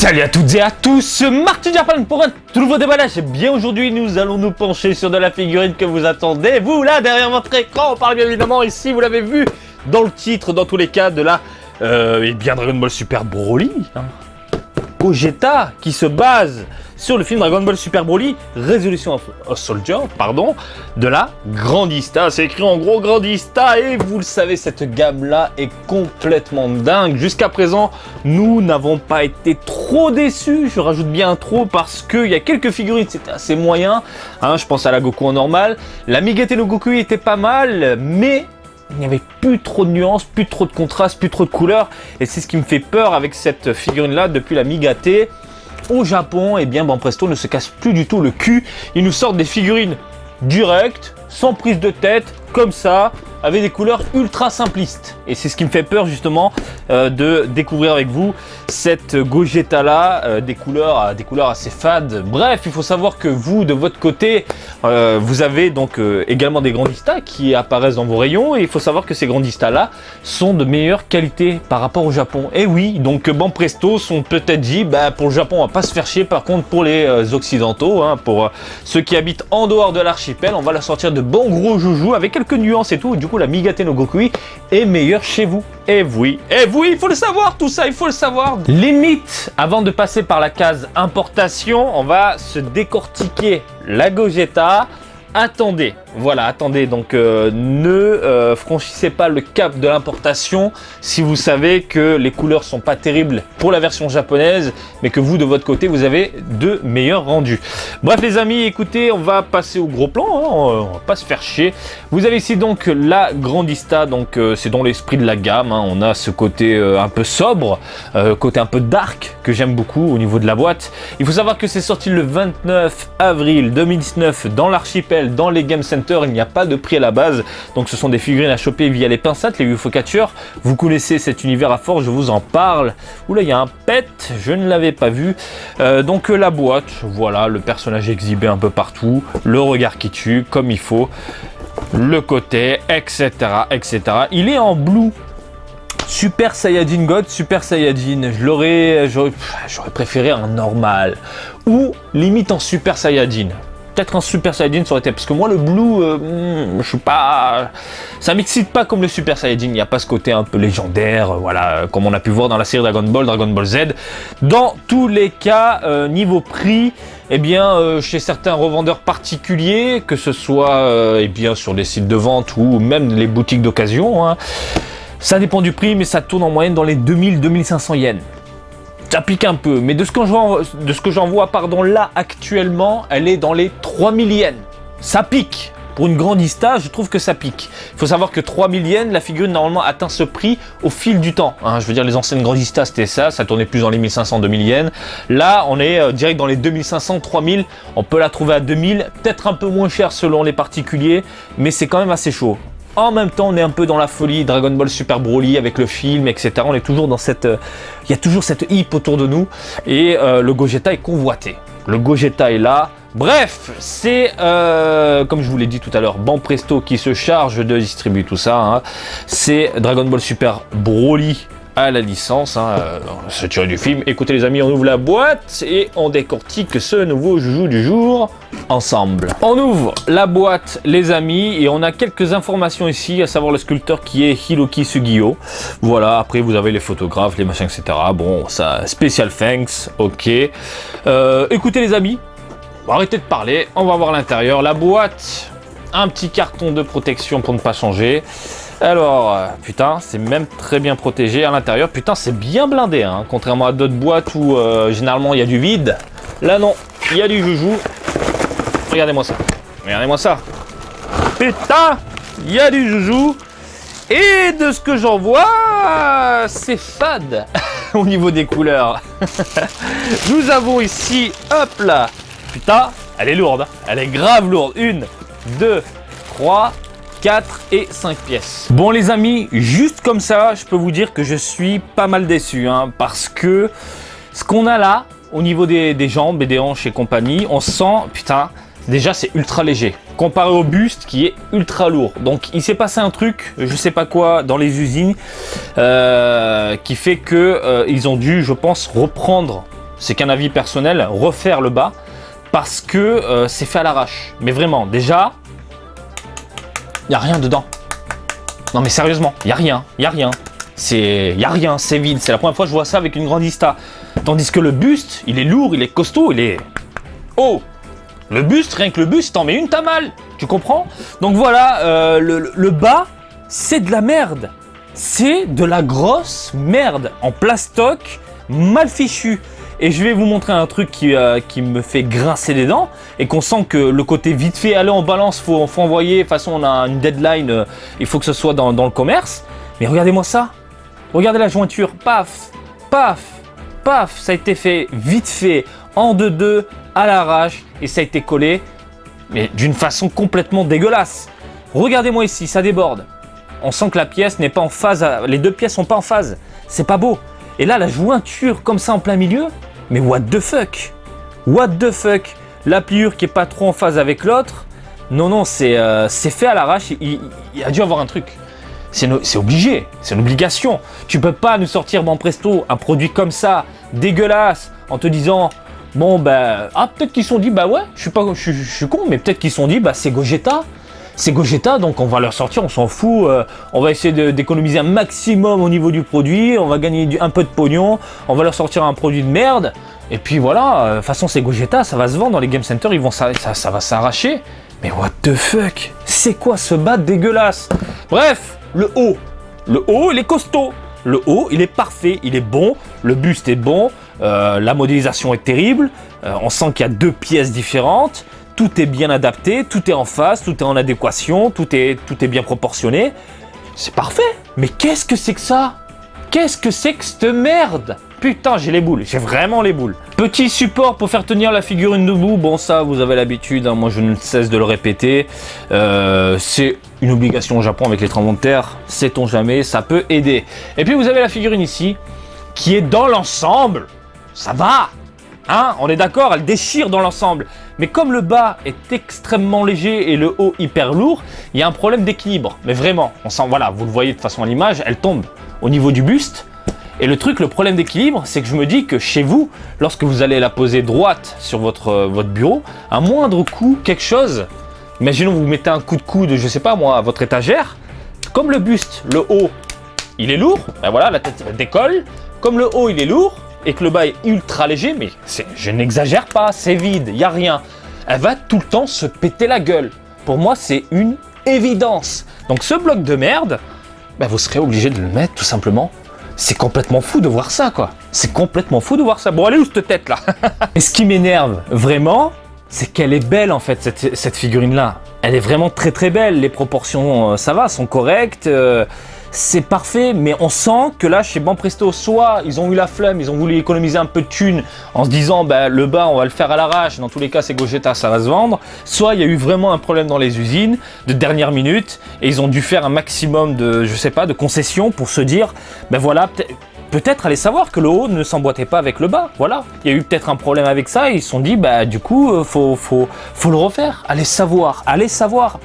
Salut à toutes et à tous, Martin Japan pour un tout nouveau déballage. Et bien aujourd'hui nous allons nous pencher sur de la figurine que vous attendez. Vous là derrière votre écran, on parle bien évidemment ici, vous l'avez vu dans le titre, dans tous les cas de la Dragon Ball Super Broly. Gogeta qui se base sur le film Dragon Ball Super Broly, Resolution of Soldier, de la Grandista. C'est écrit en gros Grandista et vous le savez, cette gamme-là est complètement dingue. Jusqu'à présent, nous n'avons pas été trop déçus, je rajoute bien trop parce qu'il y a quelques figurines, c'était assez moyen. Je pense à la Goku en normal. La Migate no Goku était pas mal, mais il n'y avait plus trop de nuances, plus trop de contrastes, plus trop de couleurs. Et c'est ce qui me fait peur avec cette figurine-là depuis la Migate. Au Japon, Banpresto ne se casse plus du tout le cul. Ils nous sortent des figurines directes, sans prise de tête, comme ça, avec des couleurs ultra simplistes. Et c'est ce qui me fait peur justement de découvrir avec vous cette Gogeta là, des couleurs assez fades. Bref, il faut savoir que vous, de votre côté, vous avez donc également des Grandista qui apparaissent dans vos rayons. Et il faut savoir que ces Grandista là sont de meilleure qualité par rapport au Japon. Et oui, donc Banpresto sont peut-être dit, pour le Japon on va pas se faire chier. Par contre pour les occidentaux, pour ceux qui habitent en dehors de l'archipel, on va leur sortir de bons gros joujoux avec quelques nuances et tout. Et du coup la Migate no Goku est meilleure chez vous. Et oui, il faut le savoir, tout ça, il faut le savoir. Limite, avant de passer par la case importation, on va se décortiquer la Gogeta. Attendez, donc ne franchissez pas le cap de l'importation si vous savez que les couleurs sont pas terribles pour la version japonaise, mais que vous de votre côté vous avez de meilleurs rendus. Bref les amis, écoutez, on va passer au gros plan, on va pas se faire chier. Vous avez ici donc la Grandista, donc c'est dans l'esprit de la gamme, on a ce côté un peu sobre, côté un peu dark que j'aime beaucoup au niveau de la boîte. Il faut savoir que c'est sorti le 29 avril 2019 dans l'archipel, dans les Game Center. Il n'y a pas de prix à la base, donc ce sont des figurines à choper via les pincettes, les UFO catcheurs. Vous connaissez cet univers à force, je vous en parle. Oula, il y a un pet, je ne l'avais pas vu. Donc la boîte, voilà, le personnage exhibé un peu partout, le regard qui tue comme il faut, le côté, etc. Il est en blue Super Saiyajin God, Super Saiyajin. J'aurais préféré un normal ou limite en Super Saiyajin. Peut-être un Super Saiyajin ça aurait été, parce que moi le blue, je suis pas, ça m'excite pas comme le Super Saiyajin. Il n'y a pas ce côté un peu légendaire, voilà, comme on a pu voir dans la série Dragon Ball Z. Dans tous les cas, niveau prix, chez certains revendeurs particuliers, que ce soit sur des sites de vente ou même les boutiques d'occasion, ça dépend du prix, mais ça tourne en moyenne dans les 2000-2500 yens. Ça pique un peu, mais de ce que j'en vois, là actuellement, elle est dans les 3000 yens. Ça pique. Pour une Grandista, je trouve que ça pique. Il faut savoir que 3000 yens, la figurine normalement atteint ce prix au fil du temps. Je veux dire, les anciennes Grandista c'était ça tournait plus dans les 1500-2000 yens. Là, on est direct dans les 2500-3000. On peut la trouver à 2000, peut-être un peu moins cher selon les particuliers, mais c'est quand même assez chaud. En même temps, on est un peu dans la folie Dragon Ball Super Broly avec le film, etc. On est toujours dans cette... Il y a toujours cette hype autour de nous. Et le Gogeta est convoité. Le Gogeta est là. Bref, c'est, comme je vous l'ai dit tout à l'heure, Banpresto qui se charge de distribuer tout ça. C'est Dragon Ball Super Broly à la licence, c'est tiré du film. Écoutez les amis, on ouvre la boîte et on décortique ce nouveau joujou du jour ensemble. On ouvre la boîte les amis et on a quelques informations ici, à savoir le sculpteur qui est Hiroki Sugio. Voilà, après vous avez les photographes, les machins, etc. Bon, ça, special thanks, ok. Écoutez les amis, arrêtez de parler, on va voir l'intérieur. La boîte, un petit carton de protection pour ne pas changer. Alors, putain, c'est même très bien protégé à l'intérieur. Putain, c'est bien blindé, contrairement à d'autres boîtes où généralement il y a du vide. Là, non, il y a du joujou. Regardez-moi ça. Regardez-moi ça. Putain, il y a du joujou. Et de ce que j'en vois, c'est fade au niveau des couleurs. Nous avons ici, hop là. Putain, elle est lourde. Elle est grave lourde. 1, 2, 3... 4 et 5 pièces. Bon les amis, juste comme ça, je peux vous dire que je suis pas mal déçu, parce que ce qu'on a là, au niveau des jambes et des hanches et compagnie, on sent, putain, déjà c'est ultra léger, comparé au buste qui est ultra lourd. Donc il s'est passé un truc, je sais pas quoi, dans les usines, qui fait que ils ont dû, je pense, reprendre c'est qu'un avis personnel, refaire le bas parce que c'est fait à l'arrache. Mais vraiment, déjà, il n'y a rien dedans. Non mais sérieusement, il n'y a rien, il n'y a rien. Il n'y a rien, c'est vide. C'est la première fois que je vois ça avec une Grandista. Tandis que le buste, il est lourd, il est costaud, il est... Oh! Le buste, rien que le buste, t'en mets une, t'as mal. Tu comprends? Donc voilà, le bas, c'est de la merde. C'est de la grosse merde en plastoc, mal fichu. Et je vais vous montrer un truc qui me fait grincer les dents et qu'on sent que le côté vite fait, allez en balance, faut envoyer, de toute façon on a une deadline, il faut que ce soit dans le commerce. Mais regardez-moi ça, regardez la jointure, paf, paf, paf, ça a été fait vite fait, en 2-2, à l'arrache et ça a été collé, mais d'une façon complètement dégueulasse. Regardez-moi ici, ça déborde. On sent que la pièce n'est pas en phase, les deux pièces sont pas en phase, c'est pas beau. Et là, la jointure comme ça en plein milieu, mais what the fuck? What the fuck? La pliure qui est pas trop en phase avec l'autre. Non, non, c'est fait à l'arrache. Il a dû avoir un truc. C'est obligé, c'est une obligation. Tu peux pas nous sortir Banpresto un produit comme ça, dégueulasse, en te disant bon ben peut-être qu'ils se sont dit bah ouais, je suis con, mais peut-être qu'ils se sont dit bah c'est Gogeta. C'est Gogeta, donc on va leur sortir, on s'en fout, on va essayer d'économiser un maximum au niveau du produit, on va gagner un peu de pognon, on va leur sortir un produit de merde, et puis voilà, de toute façon c'est Gogeta, ça va se vendre dans les game centers, ça va s'arracher. Mais what the fuck? C'est quoi ce bas dégueulasse? Bref, le haut, il est costaud, le haut il est parfait, il est bon, le buste est bon, la modélisation est terrible, on sent qu'il y a deux pièces différentes. Tout est bien adapté, tout est en phase, tout est en adéquation, tout est bien proportionné. C'est parfait. Mais qu'est-ce que c'est que ça? Qu'est-ce que c'est que cette merde? Putain, j'ai les boules, j'ai vraiment les boules. Petit support pour faire tenir la figurine debout. Bon, ça, vous avez l'habitude, hein, moi je ne cesse de le répéter. C'est une obligation au Japon avec les tremblements de terre. Sait-on jamais, ça peut aider. Et puis vous avez la figurine ici, qui est dans l'ensemble. Ça va, hein, on est d'accord, elle déchire dans l'ensemble. Mais comme le bas est extrêmement léger et le haut hyper lourd, il y a un problème d'équilibre. Mais vraiment, on sent, voilà, vous le voyez de toute façon à l'image, elle tombe au niveau du buste. Et le problème d'équilibre, c'est que je me dis que chez vous, lorsque vous allez la poser droite sur votre bureau, un moindre coup, quelque chose, imaginons vous mettez un coup de coude, je sais pas moi, à votre étagère, comme le buste, le haut, il est lourd, ben voilà, la tête décolle, comme le haut il est lourd, et que le bas est ultra léger, mais je n'exagère pas, c'est vide, il n'y a rien. Elle va tout le temps se péter la gueule. Pour moi, c'est une évidence. Donc ce bloc de merde, ben, vous serez obligé de le mettre tout simplement. C'est complètement fou de voir ça, quoi. C'est complètement fou de voir ça. Bon, allez où cette tête là? Et ce qui m'énerve vraiment, c'est qu'elle est belle en fait, cette figurine-là. Elle est vraiment très très belle. Les proportions, ça va, sont correctes. C'est parfait, mais on sent que là, chez Banpresto, soit ils ont eu la flemme, ils ont voulu économiser un peu de thunes en se disant, bah, le bas, on va le faire à l'arrache, dans tous les cas, c'est Gogeta, ça va se vendre. Soit il y a eu vraiment un problème dans les usines, de dernière minute, et ils ont dû faire un maximum de, je sais pas, de concessions pour se dire, ben voilà, peut-être aller savoir que le haut ne s'emboîtait pas avec le bas, voilà. Il y a eu peut-être un problème avec ça, et ils se sont dit, bah, du coup, faut le refaire. Allez savoir.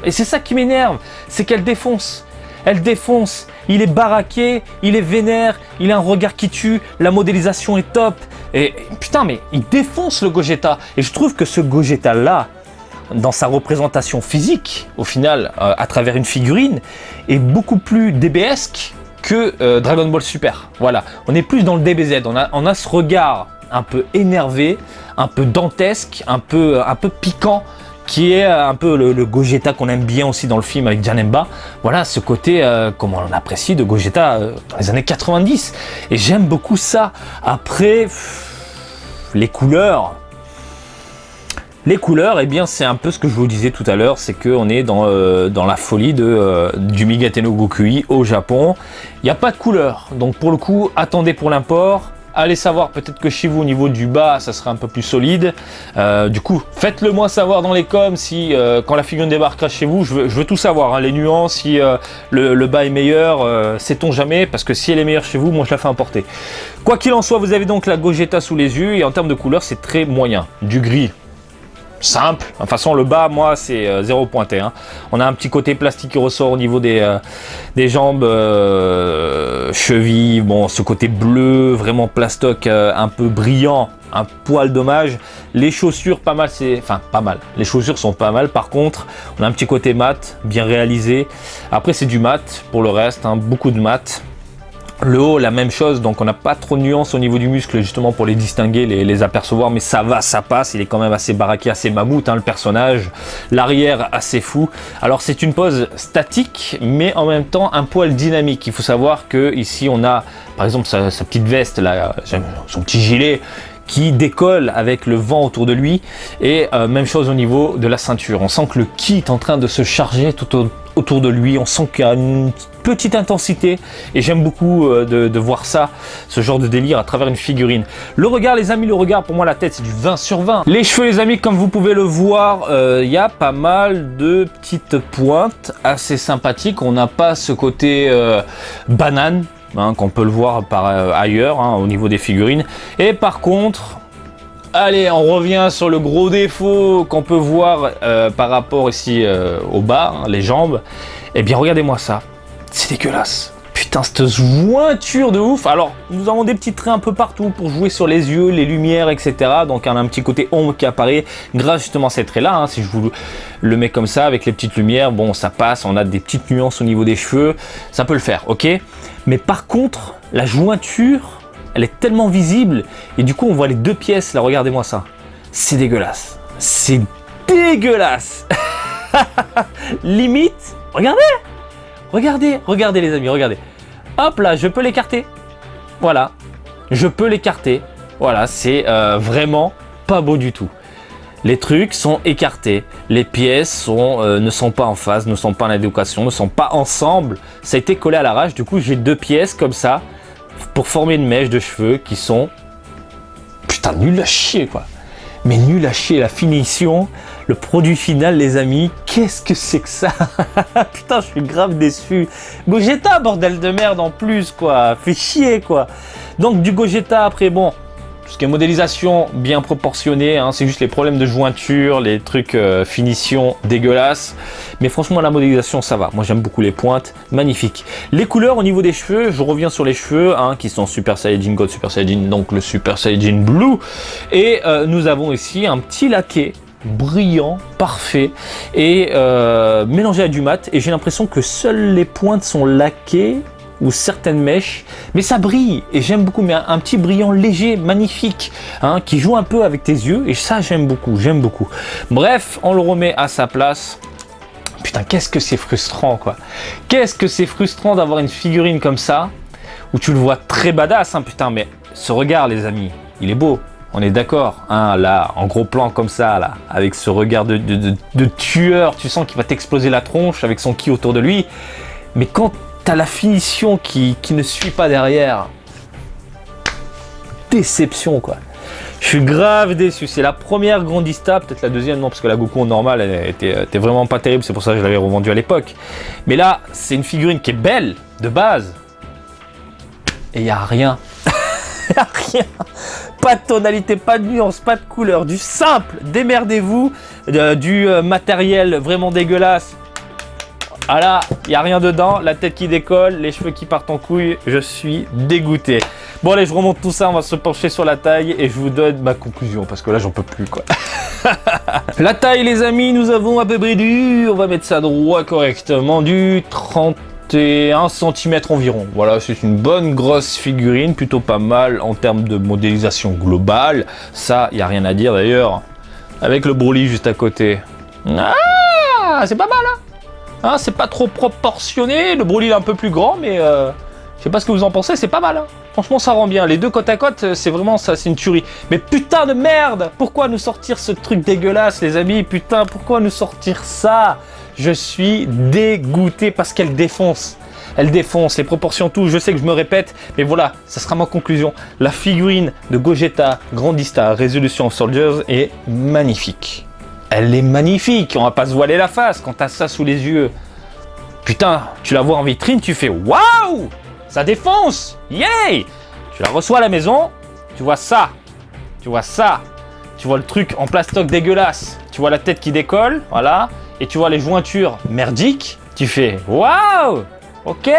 Et c'est ça qui m'énerve, c'est qu'elle défonce. Elle défonce, il est baraqué, il est vénère, il a un regard qui tue, la modélisation est top. Et putain, mais il défonce le Gogeta. Et je trouve que ce Gogeta-là, dans sa représentation physique, au final, à travers une figurine, est beaucoup plus DBesque que Dragon Ball Super. Voilà, on est plus dans le DBZ, on a ce regard un peu énervé, un peu dantesque, un peu piquant, qui est un peu le Gogeta qu'on aime bien aussi dans le film avec Janemba. Voilà, ce côté, comme on apprécie de Gogeta dans les années 90. Et j'aime beaucoup ça. Après, les couleurs, eh bien, c'est un peu ce que je vous disais tout à l'heure, c'est qu'on est dans la folie du Migate no Gokui au Japon. Il n'y a pas de couleur. Donc pour le coup, attendez pour l'import. Allez savoir, peut-être que chez vous, au niveau du bas, ça sera un peu plus solide. Du coup, faites-le moi savoir dans les coms si, quand la figurine débarquera chez vous, je veux tout savoir, hein, les nuances, si le bas est meilleur, sait-on jamais, parce que si elle est meilleure chez vous, moi je la fais importer. Quoi qu'il en soit, vous avez donc la Gogeta sous les yeux, et en termes de couleur, c'est très moyen. Du gris, simple. De toute façon, le bas, moi, c'est zéro pointé. Hein. On a un petit côté plastique qui ressort au niveau des jambes, chevilles. Bon, ce côté bleu, vraiment plastoc, un peu brillant, un poil dommage. Les chaussures, pas mal. Enfin, pas mal. Les chaussures sont pas mal. Par contre, on a un petit côté mat, bien réalisé. Après, c'est du mat pour le reste, hein, beaucoup de mat. Le haut, la même chose, donc on n'a pas trop de nuances au niveau du muscle justement pour les distinguer, les apercevoir, mais ça va, ça passe, il est quand même assez baraqué, assez mammouth, hein, le personnage. L'arrière, assez fou. Alors c'est une pose statique, mais en même temps un poil dynamique. Il faut savoir que ici on a par exemple sa petite veste, là, son petit gilet, qui décolle avec le vent autour de lui, et même chose au niveau de la ceinture. On sent que le ki est en train de se charger tout autour de lui, on sent qu'il y a une petite intensité, et j'aime beaucoup de voir ça, ce genre de délire à travers une figurine. Le regard, les amis, le regard, pour moi la tête c'est du 20 sur 20. Les cheveux, les amis, comme vous pouvez le voir, il y a pas mal de petites pointes assez sympathiques. On n'a pas ce côté banane, hein, qu'on peut le voir par ailleurs, hein, au niveau des figurines. Et par contre, allez, on revient sur le gros défaut qu'on peut voir par rapport ici au bas, hein, les jambes. Eh bien, regardez-moi ça. C'est dégueulasse. Putain, cette jointure de ouf. Alors, nous avons des petits traits un peu partout pour jouer sur les yeux, les lumières, etc. Donc, on a un petit côté ombre qui apparaît grâce justement à ces traits-là. Hein. Si je vous le mets comme ça, avec les petites lumières, bon, ça passe. On a des petites nuances au niveau des cheveux. Ça peut le faire, ok? Mais par contre, la jointure, elle est tellement visible. Et du coup, on voit les deux pièces. Là, regardez-moi ça. C'est dégueulasse. C'est dégueulasse. Limite, regardez. Regardez, regardez les amis, regardez. Hop là, je peux l'écarter. Voilà, je peux l'écarter. Voilà, c'est vraiment pas beau du tout. Les trucs sont écartés. Les pièces ne sont pas en phase, ne sont pas en adéquation, ne sont pas ensemble. Ça a été collé à l'arrache. Du coup, j'ai deux pièces comme ça pour former une mèche de cheveux qui sont... Putain, nul à chier, quoi. Mais nul à chier, la finition, le produit final, les amis, qu'est-ce que c'est que ça? Putain, je suis grave déçu. Gogeta, bordel de merde en plus, quoi. Fait chier, quoi. Donc, du Gogeta, après, bon, tout ce qui est modélisation bien proportionnée, hein, c'est juste les problèmes de jointure, les trucs finition dégueulasses. Mais franchement, la modélisation, ça va. Moi, j'aime beaucoup les pointes. Magnifique. Les couleurs au niveau des cheveux, je reviens sur les cheveux, hein, qui sont Super Saiyajin God, Super Saiyajin, donc le Super Saiyajin Blue. Et nous avons ici un petit laqué brillant, parfait, et mélangé à du mat. Et j'ai l'impression que seules les pointes sont laquées, ou certaines mèches, mais ça brille et j'aime beaucoup, mais un petit brillant léger, magnifique, hein, qui joue un peu avec tes yeux, et ça j'aime beaucoup, j'aime beaucoup. Bref, on le remet à sa place. Putain, qu'est-ce que c'est frustrant, quoi. Qu'est-ce que c'est frustrant d'avoir une figurine comme ça, où tu le vois très badass, hein, putain, mais ce regard, les amis, il est beau. On est d'accord, hein, là, en gros plan comme ça, là, avec ce regard de tueur, tu sens qu'il va t'exploser la tronche avec son ki autour de lui, mais quand t'as la finition qui ne suit pas derrière. Déception, quoi. Je suis grave déçu. C'est la première Grandista, peut-être la deuxième, non, parce que la Goku en normal, elle était vraiment pas terrible. C'est pour ça que je l'avais revendue à l'époque. Mais là, c'est une figurine qui est belle, de base. Et il n'y a rien. Il n'y a rien. Pas de tonalité, pas de nuance, pas de couleur. Du simple, démerdez-vous. Du matériel vraiment dégueulasse. Ah là, il n'y a rien dedans, la tête qui décolle, les cheveux qui partent en couille, je suis dégoûté. Bon allez, je remonte tout ça, on va se pencher sur la taille et je vous donne ma conclusion, parce que là j'en peux plus, quoi. La taille, les amis, nous avons à peu près on va mettre ça droit correctement, du 31 cm environ. Voilà, c'est une bonne grosse figurine, plutôt pas mal en termes de modélisation globale. Ça, il n'y a rien à dire d'ailleurs, avec le Broly juste à côté. Ah, c'est pas mal, hein. Hein, c'est pas trop proportionné, le Broly est un peu plus grand, mais je sais pas ce que vous en pensez, c'est pas mal, hein. Franchement ça rend bien, les deux côte à côte, c'est vraiment ça, c'est une tuerie. Mais putain de merde, pourquoi nous sortir ce truc dégueulasse, les amis? Putain, pourquoi nous sortir ça? Je suis dégoûté parce qu'elle défonce. Elle défonce, les proportions, tout, je sais que je me répète, mais voilà, ça sera ma conclusion. La figurine de Gogeta Grandista Resolution of Soldiers est magnifique. Elle est magnifique, on va pas se voiler la face quand t'as ça sous les yeux. Putain, tu la vois en vitrine, tu fais waouh, ça défonce, yay. Tu la reçois à la maison, tu vois ça, tu vois le truc en plastoc dégueulasse, tu vois la tête qui décolle, voilà, et tu vois les jointures merdiques, tu fais waouh, ok.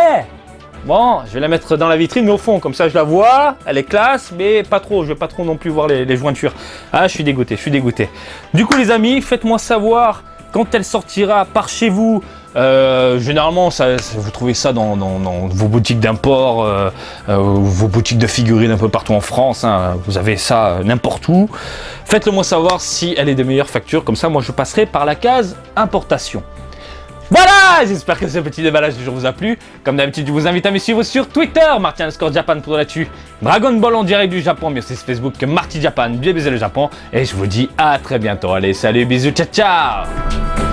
Bon, je vais la mettre dans la vitrine, mais au fond, comme ça je la vois, elle est classe, mais pas trop, je vais pas trop non plus voir les jointures. Ah, je suis dégoûté, je suis dégoûté. Du coup les amis, faites-moi savoir quand elle sortira par chez vous. Généralement, vous trouvez ça dans vos boutiques d'import, vos boutiques de figurines un peu partout en France, hein. Vous avez ça n'importe où. Faites-le moi savoir si elle est de meilleure facture, comme ça moi je passerai par la case importation. Voilà, j'espère que ce petit déballage du jour vous a plu. Comme d'habitude, je vous invite à me suivre sur Twitter, Marty_Japan pour l'actu, Dragon Ball en direct du Japon, mais aussi sur Facebook, Marty Japan, bien baiser le Japon. Et je vous dis à très bientôt. Allez, salut, bisous, ciao, ciao.